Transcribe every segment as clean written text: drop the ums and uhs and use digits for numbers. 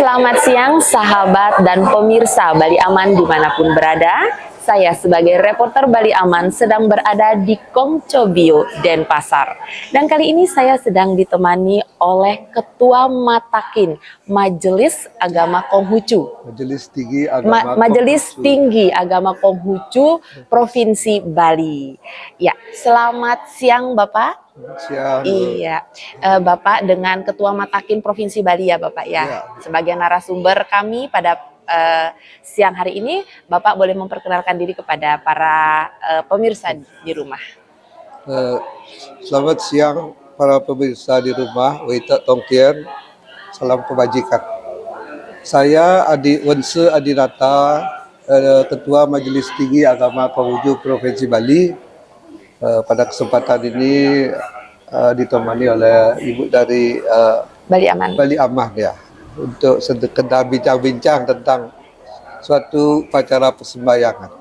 Selamat siang sahabat dan pemirsa Bali Aman dimanapun berada. Saya sebagai reporter Bali Aman sedang berada di Kongcobio, Denpasar. Dan kali ini saya sedang ditemani oleh Ketua Matakin Majelis Agama Konghucu. Majelis Tinggi Agama Konghucu Provinsi Bali. Ya, selamat siang Bapak. Siang. Iya, Bapak dengan Ketua Matakin Provinsi Bali ya Bapak ya. Ya. Sebagai narasumber kami pada siang hari ini, Bapak boleh memperkenalkan diri kepada para pemirsa di rumah. Selamat siang para pemirsa di rumah, Wita Tongkian, salam kebajikan. Saya Adi Wense Adinata, Ketua Majelis Tinggi Agama Konghucu Provinsi Bali. Pada kesempatan ini ditemani oleh Ibu dari Bali Aman ya, untuk sekedar bincang-bincang tentang suatu upacara persembahyangan.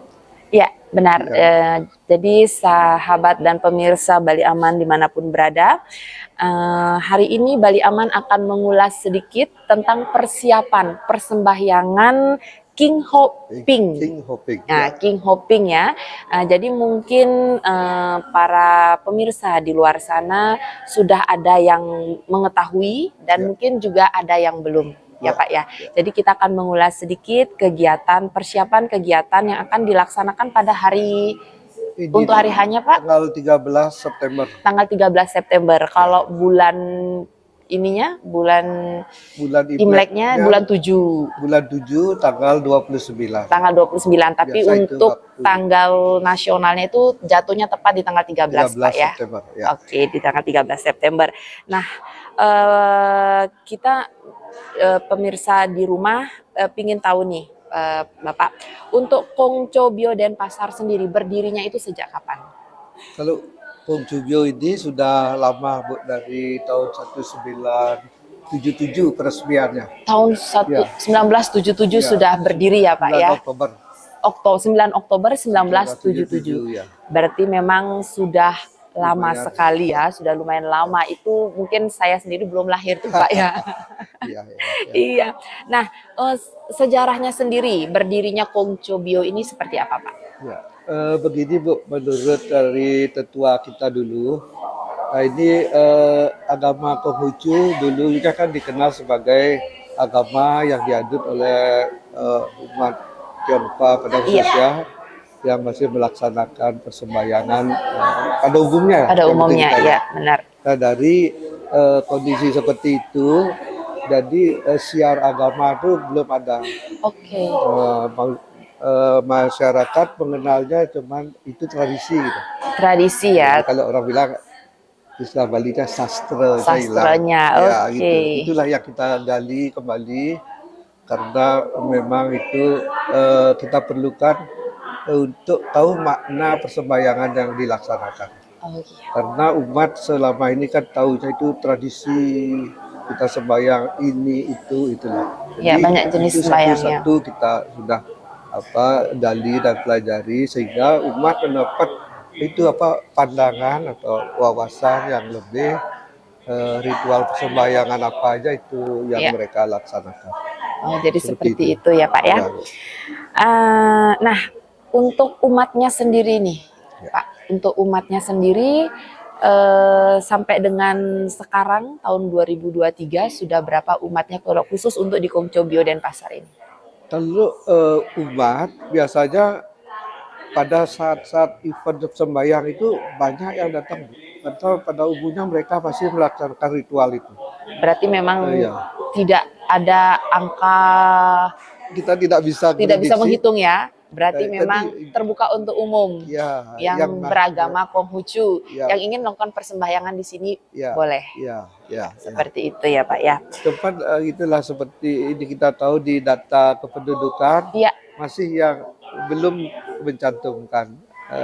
Ya, benar. Ya. Jadi sahabat dan pemirsa Bali Aman dimanapun berada, hari ini Bali Aman akan mengulas sedikit tentang persiapan persembahyangan King Hoping. Nah, King Hoping ya. Jadi mungkin para pemirsa di luar sana sudah ada yang mengetahui dan mungkin juga ada yang belum. Ya Pak ya. Jadi kita akan mengulas sedikit kegiatan, persiapan kegiatan yang akan dilaksanakan pada hari ini, untuk hari hanya Pak? Tanggal 13 September. Tanggal 13 September. Kalau bulan ininya, bulan Imleknya bulan 7. Bulan 7 tanggal 29. Tanggal 29, tapi biasa untuk tanggal nasionalnya itu jatuhnya tepat di tanggal 13 Pak ya. September, ya. Oke, di tanggal 13 September. Nah, kita pemirsa di rumah pingin tahu nih Bapak, untuk Kongcobio Denpasar sendiri berdirinya itu sejak kapan? Kalau Kongcobio ini sudah lama Bu, dari tahun 1977 peresmiannya. Tahun 1977 sudah berdiri ya Pak ya? Oktober. 9 Oktober 1977. Ya. Berarti memang sudah lama sekali ya, sudah lumayan lama. Itu mungkin saya sendiri belum lahir tuh Pak ya. Iya. Nah, sejarahnya sendiri berdirinya Kongcobio ini seperti apa Pak? Ya, begini Bu, menurut dari tetua kita dulu, ini agama Konghucu dulu kan dikenal sebagai agama yang diadut oleh umat Tionghoa pada khususnya yang masih melaksanakan persembahyangan pada umumnya. Pada umumnya, ya benar. Nah, dari kondisi seperti itu, jadi siar agama itu belum ada. Oke. Masyarakat mengenalnya cuman itu tradisi gitu. Tradisi ya. Jadi, kalau orang bilang istilah Balinya sastra. Sastranya, ya, oke. Gitu. Itulah yang kita gali kembali karena memang itu kita perlukan untuk tahu makna persembahyangan yang dilaksanakan. Oh, iya. Karena umat selama ini kan tahunya itu tradisi, kita sembahyang ini itu itulah. Jadi, ya, banyak jenis sembahyangnya. Satu-satu kita sudah gali dan pelajari sehingga umat mendapat itu pandangan atau wawasan yang lebih ritual persembahyangan apa aja itu yang mereka laksanakan. Oh, jadi seperti itu ya Pak ya. Nah, untuk umatnya sendiri nih Pak, untuk umatnya sendiri sampai dengan sekarang tahun 2023 sudah berapa umatnya kalau khusus untuk di Kongcobio Denpasar ini? Kalau umat biasanya pada saat-saat event sembahyang itu banyak yang datang, atau pada umumnya mereka pasti melaksanakan ritual itu. Berarti memang tidak ada angka, kita tidak bisa menghitung ya. Berarti memang terbuka untuk umum yang beragama Konghucu yang ingin melakukan persembahyangan di sini boleh. Seperti itu ya Pak ya. Tempat itulah seperti ini kita tahu di data kependudukan masih yang belum mencantumkan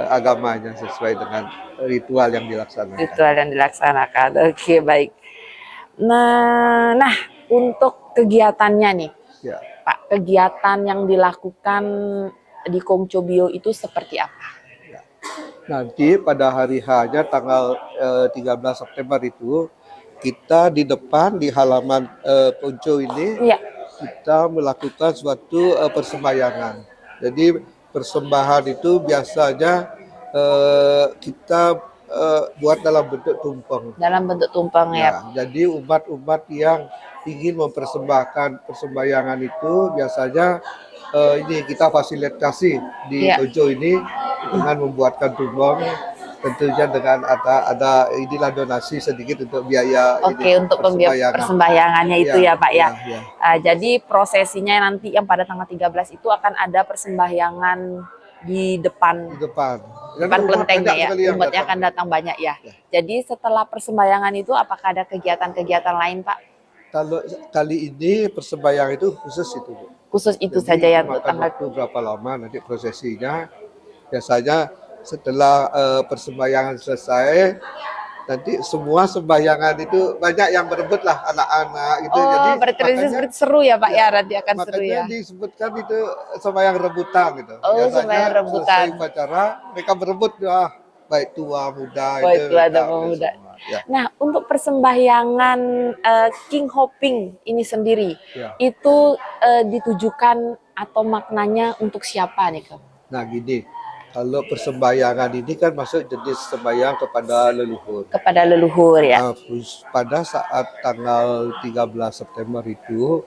agamanya sesuai dengan ritual yang dilaksanakan. Oke, baik. Nah untuk kegiatannya nih Pak, kegiatan yang dilakukan di Kongcobio itu seperti apa? Nanti pada hari H-nya tanggal 13 September itu kita di depan di halaman Kongco ini kita melakukan suatu persembahyangan. Jadi persembahan itu biasanya kita buat dalam bentuk tumpeng. Dalam bentuk tumpeng ya. Ya, jadi umat-umat yang ingin mempersembahkan persembahyangan itu biasanya ini kita fasilitasi di Iya. dojo ini dengan membuatkan tumpeng, tentunya dengan ada inilah donasi sedikit untuk biaya Oke, untuk persembahyangannya itu ya Pak ya. Ya. Jadi prosesinya nanti yang pada tanggal 13 itu akan ada persembahyangan di depan kelentengnya ya. Umatnya akan datang banyak ya. Jadi setelah persembahyangan itu apakah ada kegiatan-kegiatan lain Pak? Kalau kali ini persembahyangan itu khusus itu, Bu. Khusus itu Jadi saja ya untuk makan tanggal waktu berapa lama nanti prosesinya. Biasanya setelah persembahyangan selesai, nanti semua sembahyangan itu banyak yang berebut lah anak-anak gitu. Oh, Jadi berarti makanya, seperti seru ya Pak ya, nanti akan seru makanya ya. disebutkan itu sembahyang rebutan gitu. Oh, Biasanya sembahyang rebutan. selesai upacara mereka berebut baik tua muda Baik itu. tua dan muda. Ya. Nah, untuk persembahyangan King Hoping ini sendiri, Ya. itu ditujukan atau maknanya untuk siapa nih Kak? Nah gini, kalau persembahyangan ini kan masuk jenis sembahyang kepada leluhur. Kepada leluhur ya. Pada saat tanggal 13 September itu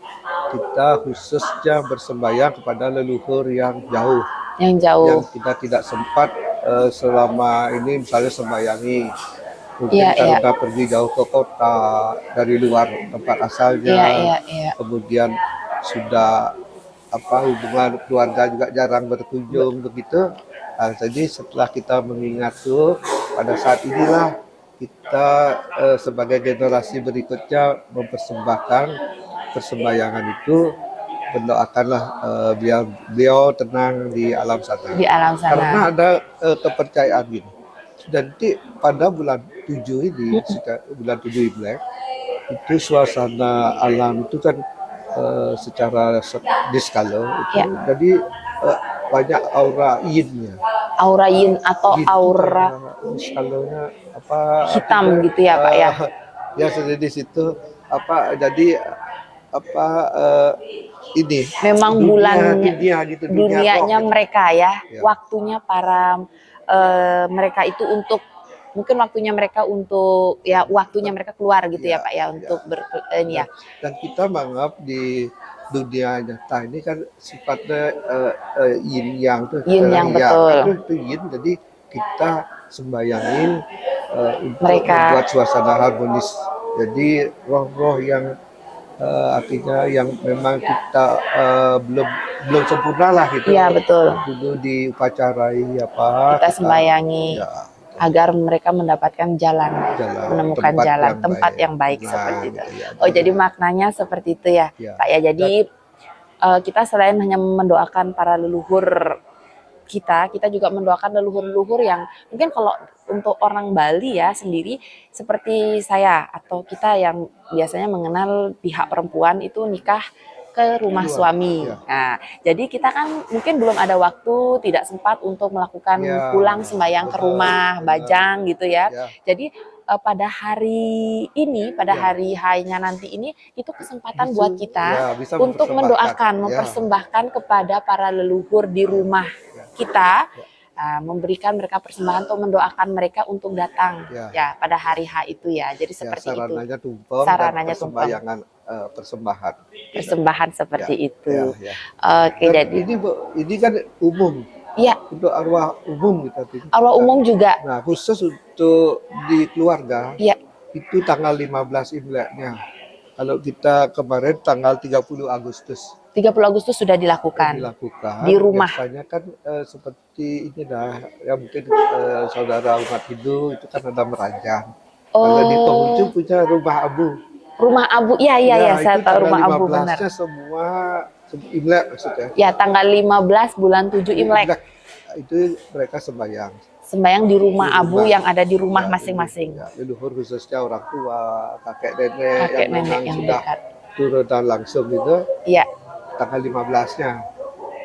kita khususnya bersembahyang kepada leluhur yang jauh. Yang jauh. Yang kita tidak sempat selama ini misalnya sembayangi. Mungkin Iya, karena pergi jauh ke kota dari luar tempat asalnya. Iya. Kemudian sudah hubungan keluarga juga jarang berkunjung begitu. Nah, jadi setelah kita mengingat tuh pada saat inilah kita sebagai generasi berikutnya mempersembahkan persembahyangan itu, mendoakanlah beliau tenang di alam sana. Di alam sana. Karena ada kepercayaan gini. Nanti pada bulan 7 ini, bulan 7 Imlek, itu suasana alam itu kan secara diskala itu jadi banyak aura yinnya. Aura yin atau Yin aura skalanya hitam gitu ya Pak ya. Ya sudah di situ jadi ini memang dunianya gitu. mereka ya. Waktunya para mereka itu untuk mungkin waktunya mereka keluar gitu ya Pak ya untuk ini ya. Dan kita menganggap di dunia nyata ini kan sifatnya yin yang tuh. Yin yang betul. Itu yin, jadi kita sembayangin untuk membuat suasana harmonis. Jadi roh-roh yang artinya yang memang kita belum sempurna lah gitu. Iya betul. Dulu diupacarai kita sembayangi. Ya. Agar mereka mendapatkan menemukan tempat yang baik seperti itu. Oh, jadi maknanya seperti itu ya, Pak ya. Jadi kita selain hanya mendoakan para leluhur kita juga mendoakan leluhur-leluhur yang mungkin kalau untuk orang Bali ya sendiri seperti saya atau kita yang biasanya mengenal pihak perempuan itu nikah ke rumah suami. Nah, jadi kita kan mungkin belum ada waktu, tidak sempat untuk melakukan pulang sembahyang ke rumah Bajang gitu ya. Jadi pada hari ini, pada hari H-nya nanti ini, itu kesempatan buat kita untuk mempersembahkan kepada para leluhur di rumah kita, memberikan mereka persembahan atau mendoakan mereka untuk datang ya pada hari H itu ya. Jadi seperti itu. Sarananya tumpeng. Persembahan seperti itu. Oke, jadi ini kan umum. Iya. Untuk arwah umum kita. Arwah umum juga. Nah, khusus untuk di keluarga. Itu tanggal 15 Imleknya. Kalau kita kemarin tanggal 30 Agustus. 30 Agustus sudah dilakukan. Di rumah. Biasanya kan seperti ini ya mungkin saudara umat Hindu itu kan ada meranjang. Kalau di penghujung punya rumah abu. Rumah abu, iya saya tahu rumah abu benar. Semua Imlek maksudnya. Ya, tanggal 15 bulan 7 Imlek. Itu mereka sembahyang. Sembahyang di rumah abu yang ada di rumah masing-masing. Leluhur khususnya orang tua, kakek nenek yang sudah turun dan langsung itu. Iya. Tanggal 15-nya.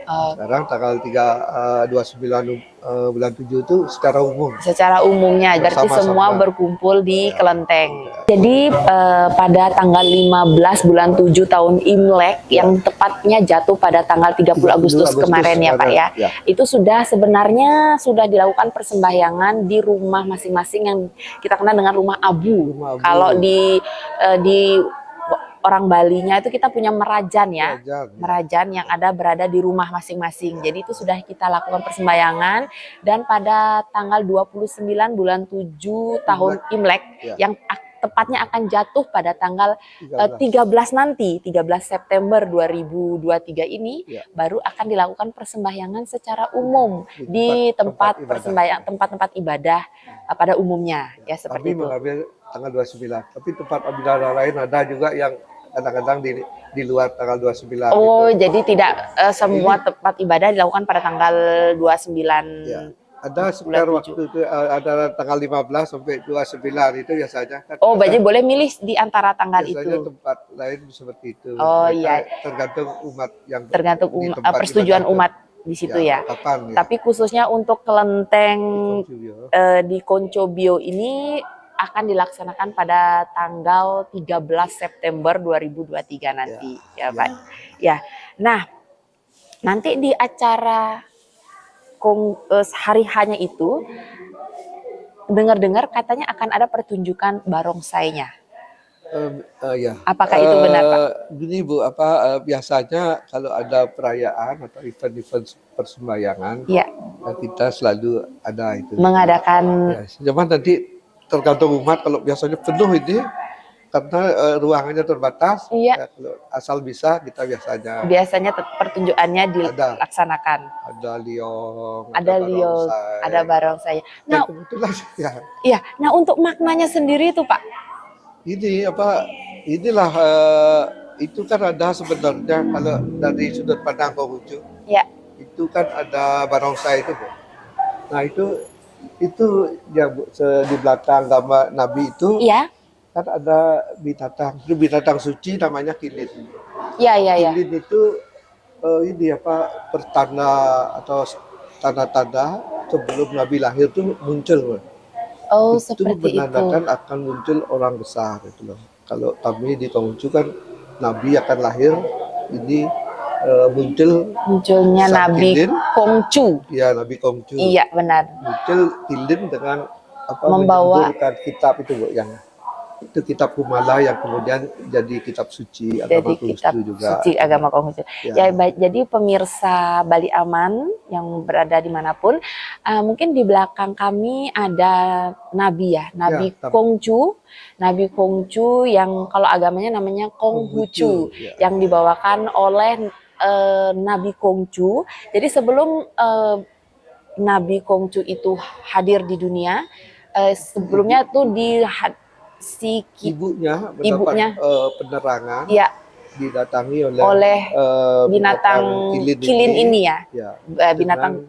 Oh, Sekarang tanggal 29 bulan 7 itu secara umum secara umumnya berarti semua bersama-sama. berkumpul di Ya. Kelenteng. Jadi pada tanggal 15 bulan 7 tahun Imlek yang tepatnya jatuh pada tanggal 30 Agustus kemarin ya Pak ya. Itu sudah sebenarnya sudah dilakukan persembahyangan di rumah masing-masing yang kita kenal dengan rumah abu. Rumah abu. Kalau di orang Balinya itu kita punya merajan ya, merajan yang ada berada di rumah masing-masing. Jadi itu sudah kita lakukan persembahyangan dan pada tanggal 29 bulan 7 tahun Imlek yang tepatnya akan jatuh pada tanggal 13 nanti, 13 September 2023 ini baru akan dilakukan persembahyangan secara umum di tempat-tempat ibadah pada umumnya ya seperti itu. Mengambil tanggal 29, tapi tempat ibadah lain ada juga yang kadang-kadang di luar tanggal 29. Oh, gitu. jadi tidak semua tempat ibadah dilakukan pada tanggal 29. Ya. Ada sekitar waktu itu ada tanggal 15 sampai 29 itu biasanya kan. Oh, berarti boleh milih di antara tanggal biasanya itu. Tempat lain seperti itu. Oh iya. Tergantung umat yang tergantung persetujuan umat di situ ya. Kapan, Tapi khususnya untuk Kelenteng di Koncobio ini akan dilaksanakan pada tanggal 13 September 2023 nanti ya Pak. Ya. Nah, nanti di acara hari hanya itu dengar-dengar katanya akan ada pertunjukan barongsainya. Ya. Apakah itu benar Pak? Gini Bu, biasanya kalau ada perayaan atau event-event persembahyangan, kita selalu ada itu. Mengadakan. Ya, cuman nanti tergantung umat, kalau biasanya penuh ini karena ruangannya terbatas. Ya, kalau asal bisa kita biasanya pertunjukannya dilaksanakan. Ada liong, ada barongsai. Nah, kebetulan Nah untuk maknanya sendiri itu Pak. Inilah itu kan ada sebenarnya kalau dari sudut pandang Konghucu. Itu kan ada barongsai itu, Bu. Nah, itu ya Bu, di belakang gambar Nabi itu. Kan ada binatang suci namanya kilin. Kilin itu pertanda atau tanda-tanda sebelum Nabi lahir itu muncul. Oh, itu seperti menandakan akan muncul orang besar itu loh. Kalau kami di Konghucu kan Nabi akan lahir, ini munculnya Nabi Kongcu. Iya, Nabi Kongcu. Iya, benar. Muncul kilin dengan membawa kitab itu Bu, yang itu kitab Kumala yang kemudian jadi kitab suci agama Konghucu juga. Suci agama Konghucu. Jadi pemirsa Bali Aman yang berada dimanapun, mungkin di belakang kami ada Nabi Nabi Kongcu. Nabi Kongcu yang kalau agamanya namanya Konghucu, yang dibawakan oleh Nabi Kongcu. Jadi sebelum Nabi Kongcu itu hadir di dunia, sebelumnya tuh ibunya penerangan, didatangi oleh binatang kilin ini binatang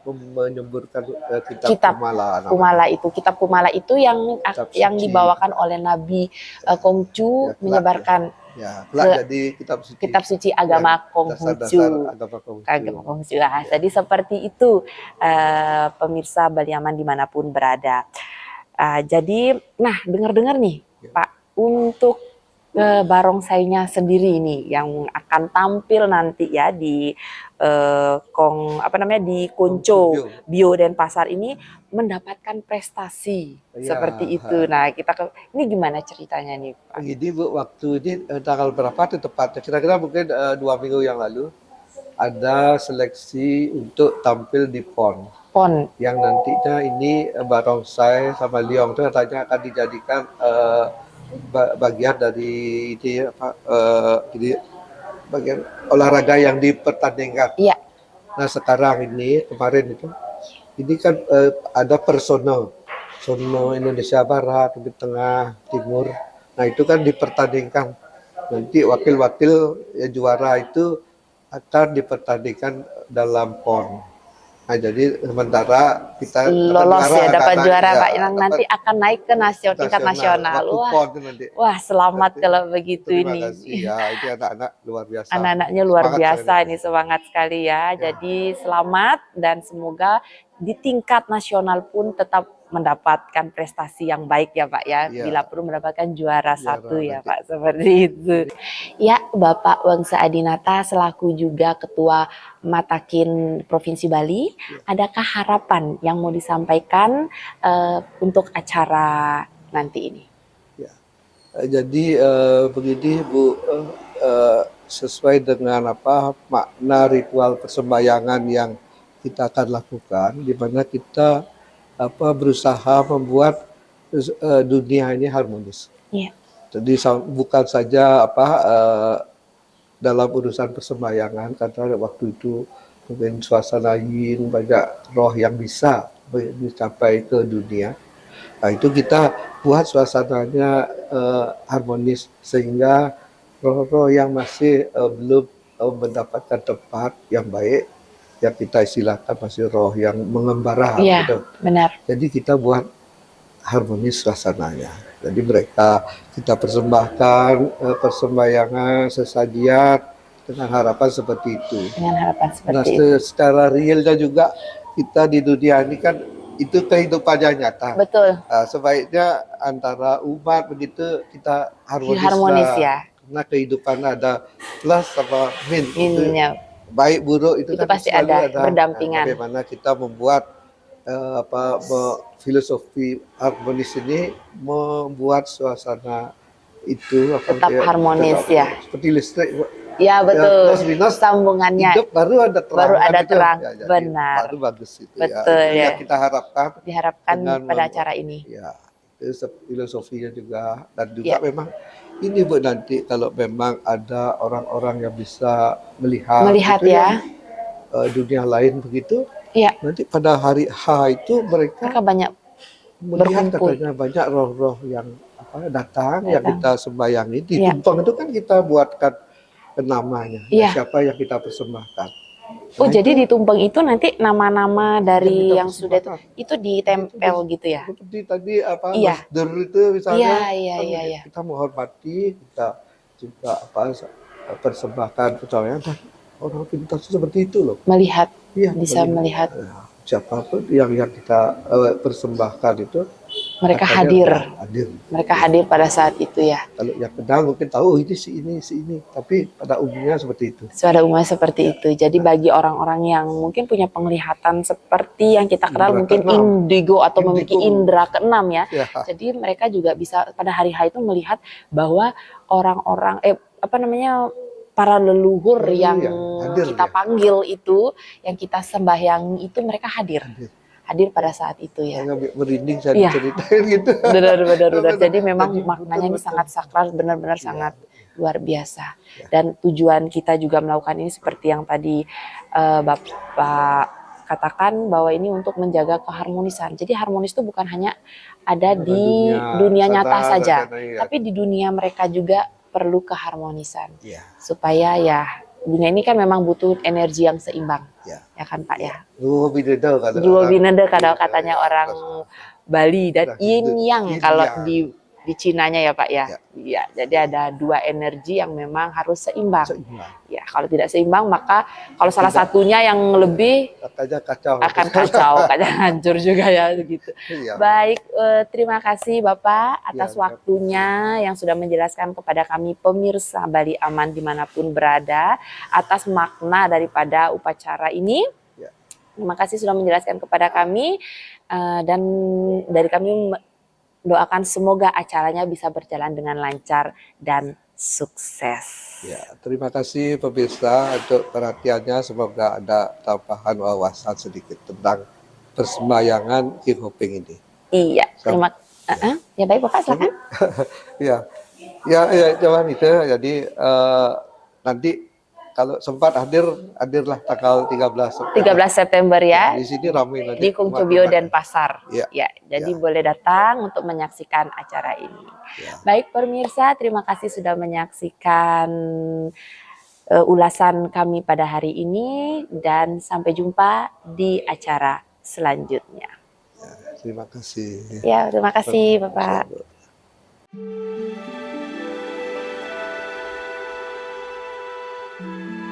menyemburkan kitab Kumala itu. Kitab Kumala itu yang dibawakan oleh Nabi Kongcu menyebarkan jadi kitab suci agama Konghucu. Jadi seperti itu pemirsa Bali Aman dimanapun berada. Jadi, dengar-dengar nih Pak, untuk barongsainya sendiri ini yang akan tampil nanti ya di di Konco Bio Denpasar ini mendapatkan prestasi seperti itu. Nah, ini gimana ceritanya nih Pak? Jadi Bu, waktu ini tanggal berapa itu tepatnya? Kira-kira mungkin 2 minggu yang lalu ada seleksi untuk tampil di PON. Yang nantinya ini barongsai sama liong itu katanya akan dijadikan bagian dari bagian olahraga yang dipertandingkan. Nah, sekarang kemarin ini kan ada Sono Indonesia Barat, Tengah, Timur. Nah, itu kan dipertandingkan. Nanti wakil-wakil juara itu akan dipertandingkan dalam PON. Nah, jadi sementara kita lolos ya, dapat karena juara ya Pak, yang dapat nanti akan naik ke tingkat nasional. dapat Wah, kupon tuh nanti. wah selamat Nanti kalau begitu terima ini. kasih ya, ini anak-anak luar biasa. Anak-anaknya luar Semangat biasa sekali. ini, semangat sekali ya. Ya. Jadi selamat dan semoga di tingkat nasional pun tetap mendapatkan prestasi yang baik ya Pak ya. Iya. Bila perlu mendapatkan juara satu ya nanti. Pak, seperti itu. Ya Bapak Wangsa Adinata selaku juga Ketua Matakin Provinsi Bali, adakah harapan yang mau disampaikan untuk acara nanti ini? Ya. Jadi begini Bu, sesuai dengan makna ritual persembayangan yang kita akan lakukan, di mana kita berusaha membuat dunia ini harmonis. Iya. Jadi bukan saja dalam urusan persembayangan, karena waktu itu mungkin suasana lain banyak roh yang bisa dicapai ke dunia. Nah, itu kita buat suasananya harmonis sehingga roh-roh yang masih belum mendapatkan tempat yang baik, yang kita istilahkan masih roh yang mengembara. Iya, gitu. benar. Jadi kita buat harmonis suasananya. Jadi mereka kita persembahkan persembayangan sesajian dengan harapan seperti itu. Dengan harapan Nah, seperti itu. secara realnya juga kita di dunia ini kan itu kehidupannya nyata. Betul. Sebaiknya antara umat begitu kita Harmonis ya. Karena kehidupan ada plus sama Minnya. Baik buruk itu kan pasti selalu ada berdampingan. Bagaimana kita membuat filosofi harmonis ini membuat suasana itu tetap harmonis ya. Seperti listrik. Ya betul. Plus minus sambungannya. Hidup baru ada terang. Baru ada gitu. terang. Ya, benar. Baru bagus itu. Betul ya. ya. Kita harapkan. Diharapkan pada acara ini. Ya, itu filosofinya juga dan juga memang ini Bu nanti kalau memang ada orang-orang yang bisa melihat gitu ya dunia lain begitu. Iya. Nanti pada hari H itu mereka banyak melihat berkumpul. Katanya banyak roh-roh yang datang yang kita sembayangi di tumpeng itu kan kita buatkan namanya siapa yang kita persembahkan. Oh, jadi di tumpeng itu nanti nama-nama dari yang sudah itu ditempel gitu ya? Seperti tadi masder itu misalnya. Iya. Kita menghormati, kita juga persembahkan percayaan dan orang pintar seperti itu loh. Melihat, bisa melihat. Siapapun yang kita persembahkan itu mereka hadir. Mereka hadir pada saat itu ya. Kalau yang kenal mungkin tahu ini si ini, tapi pada umumnya seperti itu. Pada umumnya seperti itu. Jadi bagi orang-orang yang mungkin punya penglihatan seperti yang kita kenal mungkin indigo atau memiliki indera keenam ya. Jadi mereka juga bisa pada hari H itu melihat bahwa orang-orang para leluhur yang kita panggil itu, yang kita sembahyangi itu mereka hadir pada saat itu ya. Merinding saya ceritain gitu. Benar. Jadi memang maknanya ini sangat sakral, benar-benar sangat luar biasa. Dan tujuan kita juga melakukan ini seperti yang tadi Bapak katakan bahwa ini untuk menjaga keharmonisan. Jadi harmonis itu bukan hanya ada di dunia nyata saja, tapi di dunia mereka juga perlu keharmonisan supaya dunia ini kan memang butuh energi yang seimbang ya kan Pak ya. Dua bineda kalau katanya orang Bali dan yin yang kalau di Cinanya ya Pak ya. Iya, jadi ada dua energi yang memang harus seimbang. Ya, kalau tidak seimbang maka kalau salah satunya yang lebih akan kacau, hancur juga ya gitu. Baik, terima kasih Bapak atas waktunya yang sudah menjelaskan kepada kami pemirsa Bali Aman dimanapun berada atas makna daripada upacara ini. Terima kasih sudah menjelaskan kepada kami dan dari kami doakan semoga acaranya bisa berjalan dengan lancar dan sukses. Ya, terima kasih pemirsa untuk perhatiannya. Semoga ada tambahan wawasan sedikit tentang persembayangan King Hoping ini. Iya, terima kasih. Ya baik Bapak, silakan. ya, Jawan itu. Jadi nanti kalau sempat hadirlah tanggal 13 September ya. Di sini ramai nanti. Di Kungcubio dan Pasar. Jadi Ya. boleh datang untuk menyaksikan acara ini. Baik pemirsa, terima kasih sudah menyaksikan ulasan kami pada hari ini dan sampai jumpa di acara selanjutnya. Terima kasih. Ya, terima kasih Bapak. Insyaallah.